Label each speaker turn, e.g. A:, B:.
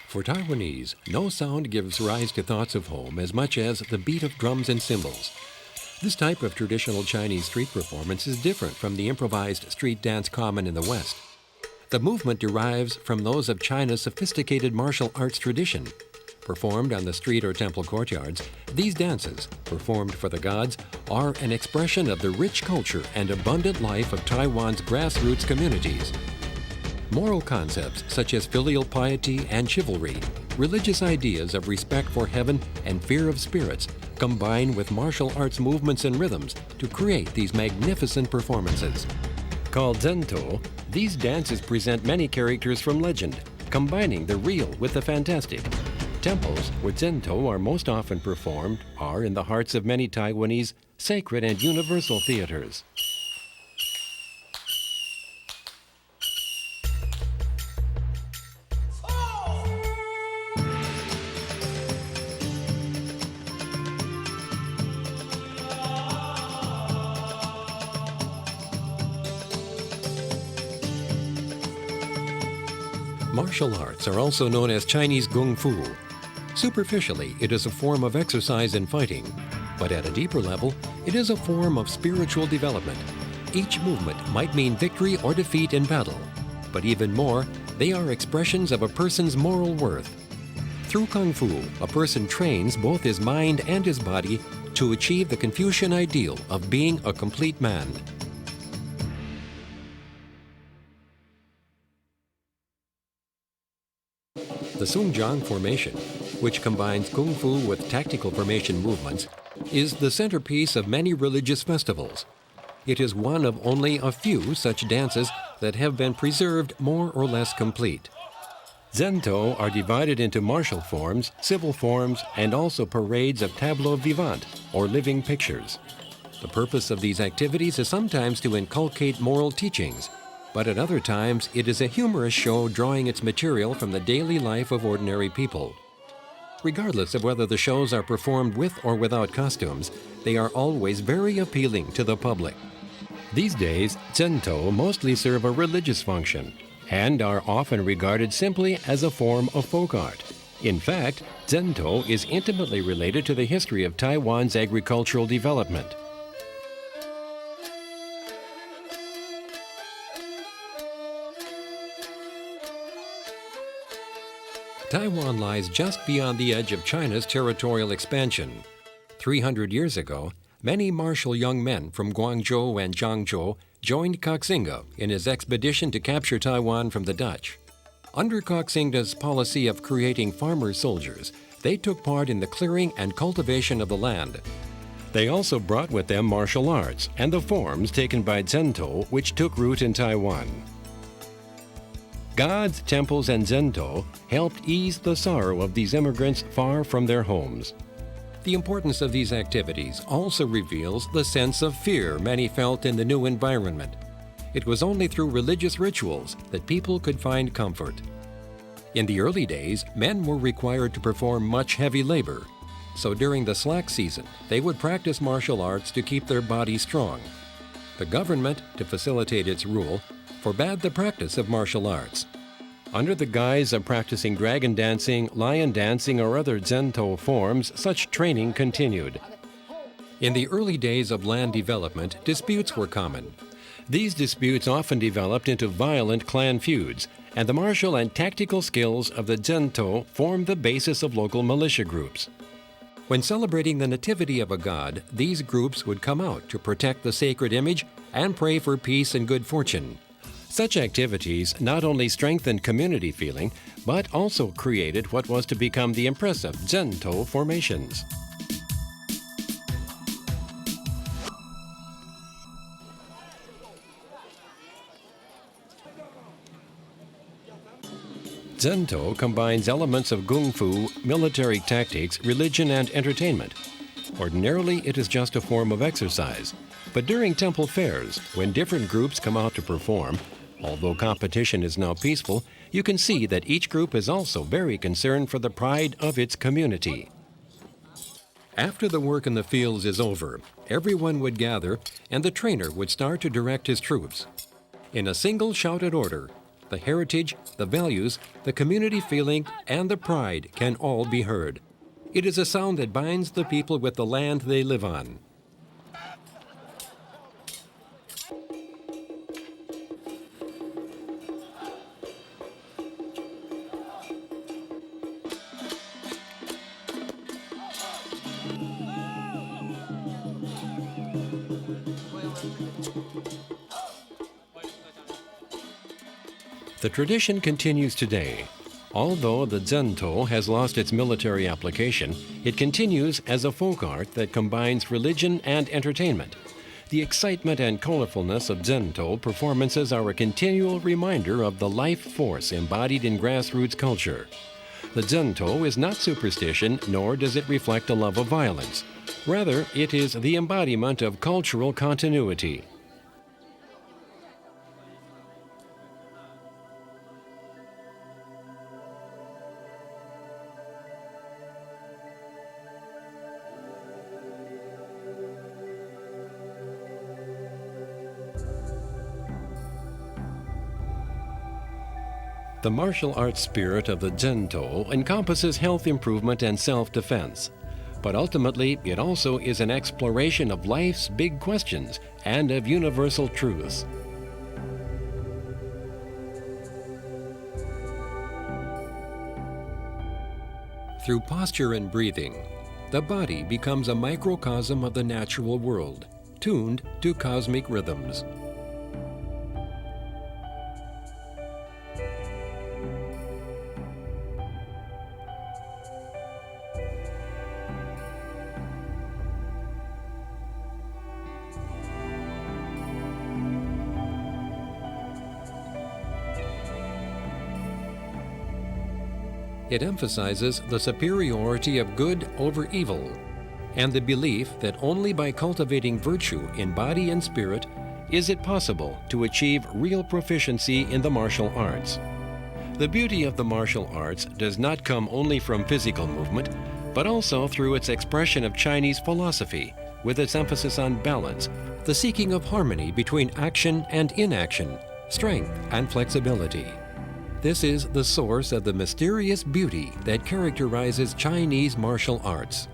A: For Taiwanese, no sound gives rise to thoughts of home as much as the beat of drums and cymbals. This type of traditional Chinese street performance is different from the improvised street dance common in the West. The movement derives from those of China's sophisticated martial arts tradition. Performed on the street or temple courtyards, these dances, performed for the gods, are an expression of the rich culture and abundant life of Taiwan's grassroots communities. Moral concepts such as filial piety and chivalry, religious ideas of respect for heaven and fear of spirits, combine with martial arts movements and rhythms to create these magnificent performances. Called zento, these dances present many characters from legend, combining the real with the fantastic. Temples where zento are most often performed are in the hearts of many Taiwanese sacred and universal theaters. Martial arts are also known as Chinese Kung Fu. Superficially, it is a form of exercise in fighting, but at a deeper level, it is a form of spiritual development. Each movement might mean victory or defeat in battle, but even more, they are expressions of a person's moral worth. Through Kung Fu, a person trains both his mind and his body to achieve the Confucian ideal of being a complete man. The Sungjiang formation, which combines Kung Fu with tactical formation movements, is the centerpiece of many religious festivals. It is one of only a few such dances that have been preserved more or less complete. Zento are divided into martial forms, civil forms, and also parades of tableaux vivants, or living pictures. The purpose of these activities is sometimes to inculcate moral teachings, but at other times it is a humorous show drawing its material from the daily life of ordinary people. Regardless of whether the shows are performed with or without costumes, they are always very appealing to the public. These days, zento mostly serve a religious function and are often regarded simply as a form of folk art. In fact, zento is intimately related to the history of Taiwan's agricultural development. Taiwan lies just beyond the edge of China's territorial expansion. 300 years ago, many martial young men from Guangzhou and Zhangzhou joined Koxinga in his expedition to capture Taiwan from the Dutch. Under Koxinga's policy of creating farmer soldiers, they took part in the clearing and cultivation of the land. They also brought with them martial arts and the forms taken by zento, which took root in Taiwan. Gods, temples, and zento helped ease the sorrow of these immigrants far from their homes. The importance of these activities also reveals the sense of fear many felt in the new environment. It was only through religious rituals that people could find comfort. In the early days, men were required to perform much heavy labor, so during the slack season, they would practice martial arts to keep their bodies strong. The government, to facilitate its rule, forbade the practice of martial arts. Under the guise of practicing dragon dancing, lion dancing, or other zento forms, such training continued. In the early days of land development, disputes were common. These disputes often developed into violent clan feuds, and the martial and tactical skills of the zento formed the basis of local militia groups. When celebrating the nativity of a god, these groups would come out to protect the sacred image and pray for peace and good fortune. Such activities not only strengthened community feeling, but also created what was to become the impressive zento formations. Zento combines elements of Kung Fu, military tactics, religion, and entertainment. Ordinarily, it is just a form of exercise, but during temple fairs, when different groups come out to perform, although competition is now peaceful, you can see that each group is also very concerned for the pride of its community. After the work in the fields is over, everyone would gather and the trainer would start to direct his troops. In a single shouted order, the heritage, the values, the community feeling, and the pride can all be heard. It is a sound that binds the people with the land they live on. The tradition continues today. Although the zento has lost its military application, it continues as a folk art that combines religion and entertainment. The excitement and colorfulness of zento performances are a continual reminder of the life force embodied in grassroots culture. The zento is not superstition, nor does it reflect a love of violence. Rather, it is the embodiment of cultural continuity. The martial arts spirit of the zento encompasses health improvement and self-defense. But ultimately, it also is an exploration of life's big questions and of universal truths. Through posture and breathing, the body becomes a microcosm of the natural world, tuned to cosmic rhythms. It emphasizes the superiority of good over evil, and the belief that only by cultivating virtue in body and spirit is it possible to achieve real proficiency in the martial arts. The beauty of the martial arts does not come only from physical movement, but also through its expression of Chinese philosophy, with its emphasis on balance, the seeking of harmony between action and inaction, strength and flexibility. This is the source of the mysterious beauty that characterizes Chinese martial arts.